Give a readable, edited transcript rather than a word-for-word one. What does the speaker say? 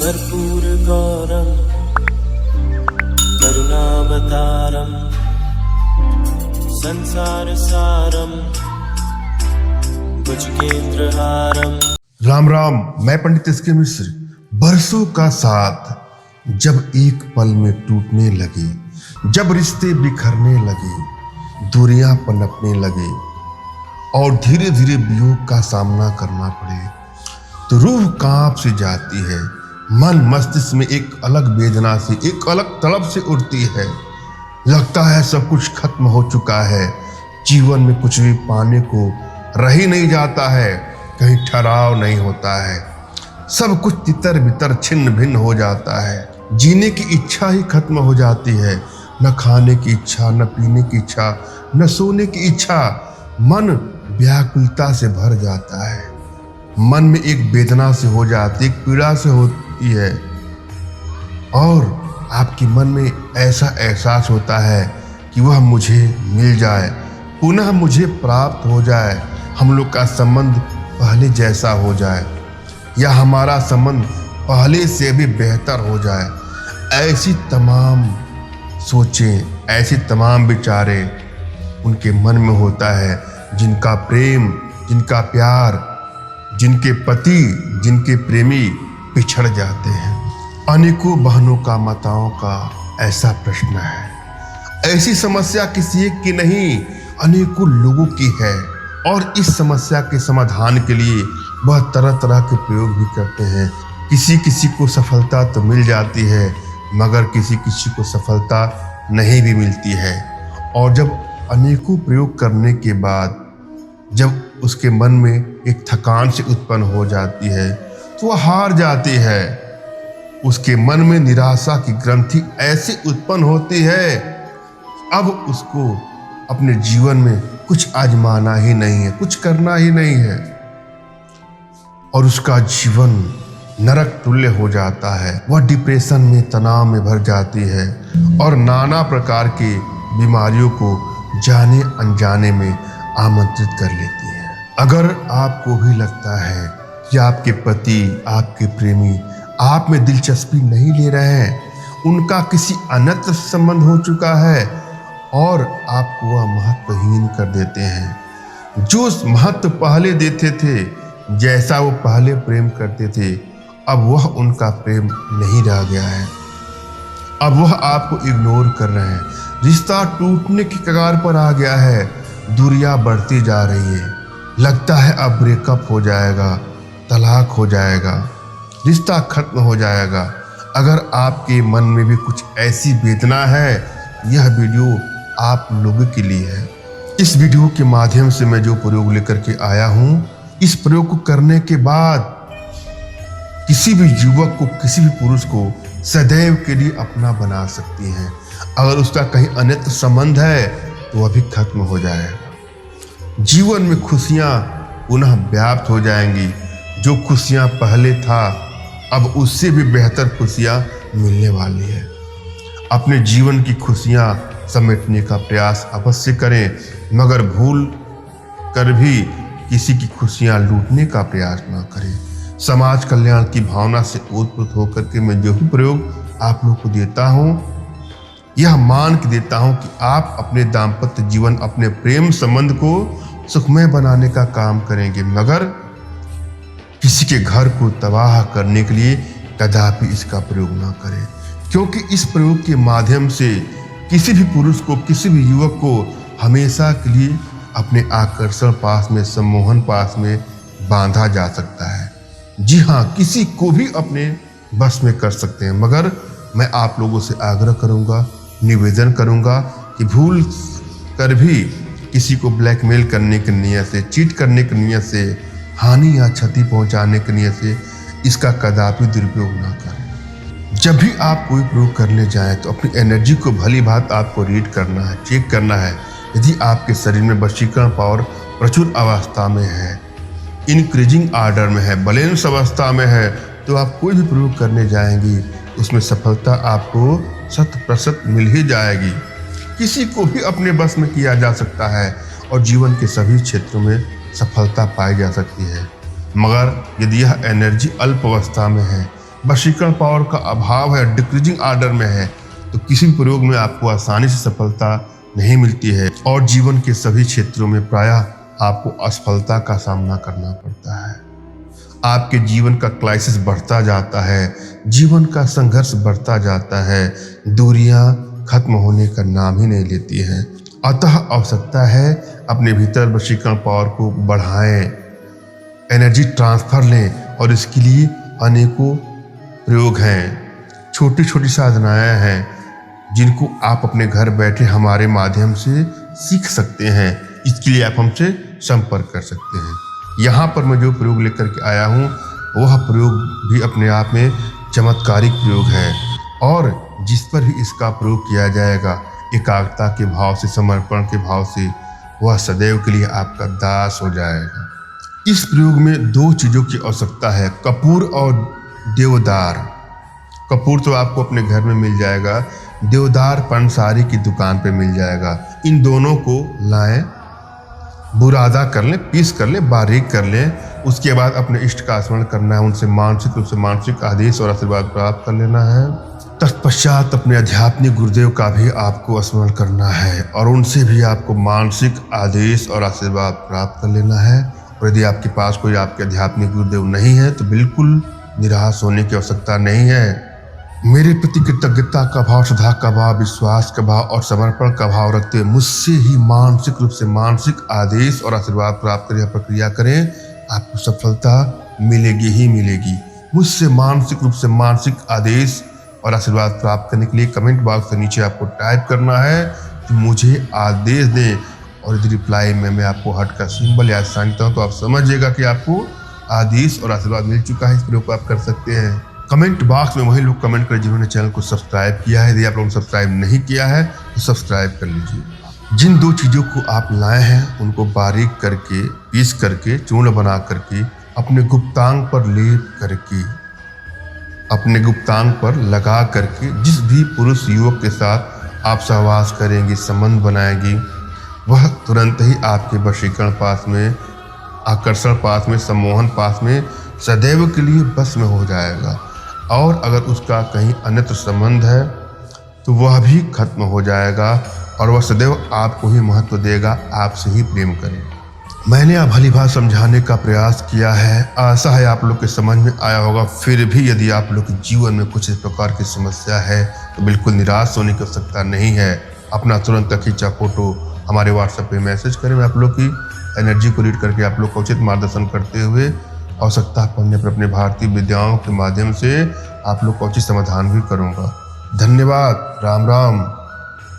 कर्पूरगौरं करुणावतारं संसारसारं भुजगेन्द्रहारम्। राम राम, मैं पंडित एस के मिश्र। बरसों का साथ जब एक पल में टूटने लगे, जब रिश्ते बिखरने लगे, दूरियां पनपने लगे और धीरे धीरे वियोग का सामना करना पड़े तो रूह कांप से जाती है। मन मस्तिष्क में एक अलग वेदना से, एक अलग तड़प से उठती है। लगता है सब कुछ खत्म हो चुका है, जीवन में कुछ भी पाने को रह ही नहीं जाता है, कहीं ठहराव नहीं होता है, सब कुछ तितर बितर छिन्न भिन्न हो जाता है। जीने की इच्छा ही खत्म हो जाती है, न खाने की इच्छा, न पीने की इच्छा, न सोने की इच्छा। मन व्याकुलता से भर जाता है, मन में एक वेदना से हो जाती, एक पीड़ा से होती है और आपके मन में ऐसा एहसास होता है कि वह मुझे मिल जाए, पुनः मुझे प्राप्त हो जाए, हम लोग का संबंध पहले जैसा हो जाए या हमारा संबंध पहले से भी बेहतर हो जाए। ऐसी तमाम सोचें, ऐसी तमाम विचारे उनके मन में होता है जिनका प्रेम, जिनका प्यार, जिनके पति, जिनके प्रेमी पिछड़ जाते हैं। अनेकों बहनों का, माताओं का ऐसा प्रश्न है। ऐसी समस्या किसी एक की नहीं, अनेकों लोगों की है और इस समस्या के समाधान के लिए वह तरह तरह के प्रयोग भी करते हैं। किसी किसी को सफलता तो मिल जाती है, मगर किसी किसी को सफलता नहीं भी मिलती है। और जब अनेकों प्रयोग करने के बाद जब उसके मन में एक थकान से उत्पन्न हो जाती है तो वह हार जाती है। उसके मन में निराशा की ग्रंथि ऐसे उत्पन्न होती है, अब उसको अपने जीवन में कुछ आजमाना ही नहीं है, कुछ करना ही नहीं है और उसका जीवन नरक तुल्य हो जाता है। वह डिप्रेशन में, तनाव में भर जाती है और नाना प्रकार की बीमारियों को जाने अनजाने में आमंत्रित कर लेती है। अगर आपको भी लगता है कि आपके पति, आपके प्रेमी आप में दिलचस्पी नहीं ले रहे हैं, उनका किसी अन्यत्र संबंध हो चुका है और आपको वह महत्वहीन कर देते हैं, जो महत्व पहले देते थे, जैसा वो पहले प्रेम करते थे, अब वह उनका प्रेम नहीं रह गया है, अब वह आपको इग्नोर कर रहे हैं, रिश्ता टूटने की कगार पर आ गया है, दूरियां बढ़ती जा रही है, लगता है अब ब्रेकअप हो जाएगा, तलाक हो जाएगा, रिश्ता खत्म हो जाएगा। अगर आपके मन में भी कुछ ऐसी वेदना है, यह वीडियो आप लोगों के लिए है। इस वीडियो के माध्यम से मैं जो प्रयोग लेकर के आया हूँ, इस प्रयोग को करने के बाद किसी भी युवक को, किसी भी पुरुष को सदैव के लिए अपना बना सकती हैं। अगर उसका कहीं अन्यत्र संबंध है तो वह भी खत्म हो जाएगा। जीवन में खुशियां पुनः व्याप्त हो जाएंगी। जो खुशियां पहले था, अब उससे भी बेहतर खुशियां मिलने वाली है। अपने जीवन की खुशियां समेटने का प्रयास अवश्य करें, मगर भूल कर भी किसी की खुशियां लूटने का प्रयास ना करें। समाज कल्याण की भावना से ओतप्रोत होकर के मैं जो भी प्रयोग आप लोग को देता हूँ, यह मान के देता हूँ कि आप अपने दाम्पत्य जीवन, अपने प्रेम संबंध को सुखमय बनाने का काम करेंगे, मगर किसी के घर को तबाह करने के लिए कदापि इसका प्रयोग ना करें। क्योंकि इस प्रयोग के माध्यम से किसी भी पुरुष को, किसी भी युवक को हमेशा के लिए अपने आकर्षण पास में, सम्मोहन पास में बांधा जा सकता है। जी हाँ, किसी को भी अपने बस में कर सकते हैं, मगर मैं आप लोगों से आग्रह करूंगा, निवेदन करूंगा कि भूल कर भी किसी को ब्लैकमेल करने की नीयत से, चीट करने की नीयत से, हानि या क्षति पहुंचाने की नीयत से इसका कदापि दुरुपयोग ना करें। जब भी आप कोई प्रयोग करने जाएं तो अपनी एनर्जी को भली भांति आपको रीड करना है, चेक करना है। यदि आपके शरीर में वशीकरण पावर प्रचुर अवस्था में है, इंक्रीजिंग आर्डर में है, बैलेंस अवस्था में है, तो आप कोई भी प्रयोग करने जाएंगी उसमें सफलता आपको 100% मिल ही जाएगी। किसी को भी अपने बस में किया जा सकता है और जीवन के सभी क्षेत्रों में सफलता पाई जा सकती है। मगर यदि यह एनर्जी अल्प अवस्था में है, वशीकरण पावर का अभाव है, डिक्रीजिंग ऑर्डर में है, तो किसी भी प्रयोग में आपको आसानी से सफलता नहीं मिलती है और जीवन के सभी क्षेत्रों में प्रायः आपको असफलता का सामना करना पड़ता है। आपके जीवन का क्राइसिस बढ़ता जाता है, जीवन का संघर्ष बढ़ता जाता है, दूरियां खत्म होने का नाम ही नहीं लेती हैं। अतः आवश्यकता है अपने भीतर वशीकरण पावर को बढ़ाएं, एनर्जी ट्रांसफर लें और इसके लिए अनेकों प्रयोग हैं, छोटी छोटी साधनाएं हैं जिनको आप अपने घर बैठे हमारे माध्यम से सीख सकते हैं। इसके लिए आप हमसे संपर्क कर सकते हैं। यहाँ पर मैं जो प्रयोग लेकर के आया हूँ वह प्रयोग भी अपने आप में चमत्कारिक प्रयोग है और जिस पर भी इसका प्रयोग किया जाएगा एकाग्रता के भाव से, समर्पण के भाव से, वह सदैव के लिए आपका दास हो जाएगा। इस प्रयोग में दो चीज़ों की आवश्यकता है, कपूर और देवदार। कपूर तो आपको अपने घर में मिल जाएगा, देवदार पंसारी की दुकान पे मिल जाएगा। इन दोनों को लाएं, बुरादा कर लें, पीस कर लें, बारीक कर लें। उसके बाद अपने इष्ट का स्मरण करना है, उनसे मानसिक रूप से मानसिक आदेश और आशीर्वाद प्राप्त कर लेना है। तत्पश्चात अपने आध्यात्मिक गुरुदेव का भी आपको स्मरण करना है और उनसे भी आपको मानसिक आदेश और आशीर्वाद प्राप्त कर लेना है। और यदि आपके पास कोई आपके आध्यात्मिक गुरुदेव नहीं है तो बिल्कुल निराश होने की आवश्यकता नहीं है। मेरे प्रति कृतज्ञता का भाव, श्रद्धा का भाव, विश्वास का भाव और समर्पण का भाव रखते हुए मुझसे ही मानसिक रूप से मानसिक आदेश और आशीर्वाद प्राप्त करें, प्रक्रिया करें, आपको सफलता मिलेगी ही मिलेगी। मुझसे मानसिक रूप से मानसिक आदेश और आशीर्वाद प्राप्त करने के लिए कमेंट बॉक्स के नीचे आपको टाइप करना है कि मुझे आदेश दें और यदि रिप्लाई में मैं आपको हार्ट का सिंबल या साइन करता हूँ तो आप समझिएगा कि आपको आदेश और आशीर्वाद मिल चुका है। इस प्रयोग को आप कर सकते हैं। कमेंट बॉक्स में वही लोग कमेंट करें जिन्होंने चैनल को सब्सक्राइब किया है। यदि आप लोगों ने सब्सक्राइब नहीं किया है तो सब्सक्राइब कर लीजिए। जिन दो चीज़ों को आप लाए हैं उनको बारीक करके, पीस करके, चूर्ण बना करके अपने गुप्तांग पर लेप करके, अपने गुप्तांग पर लगा करके जिस भी पुरुष युवक के साथ आप सहवास करेंगे, संबंध बनाएंगी, वह तुरंत ही आपके वशीकरण पास में, आकर्षण पास में, सम्मोहन पास में सदैव के लिए बस में हो जाएगा। और अगर उसका कहीं अन्यत्र संबंध है तो वह भी खत्म हो जाएगा और वह सदैव आपको ही महत्व देगा, आपसे ही प्रेम करेगा। मैंने आप भली भांति समझाने का प्रयास किया है, आशा है आप लोग के समझ में आया होगा। फिर भी यदि आप लोग के जीवन में कुछ इस प्रकार की समस्या है तो बिल्कुल निराश होने की आवश्यकता नहीं है। अपना तुरंत खींचा फोटो हमारे व्हाट्सएप पे मैसेज करें। मैं आप लोग की एनर्जी को रीड करके आप लोग का उचित मार्गदर्शन करते हुए आवश्यकता पड़ने पर अपने भारतीय विद्याओं के माध्यम से आप लोग का उचित समाधान भी करूँगा। धन्यवाद। राम राम।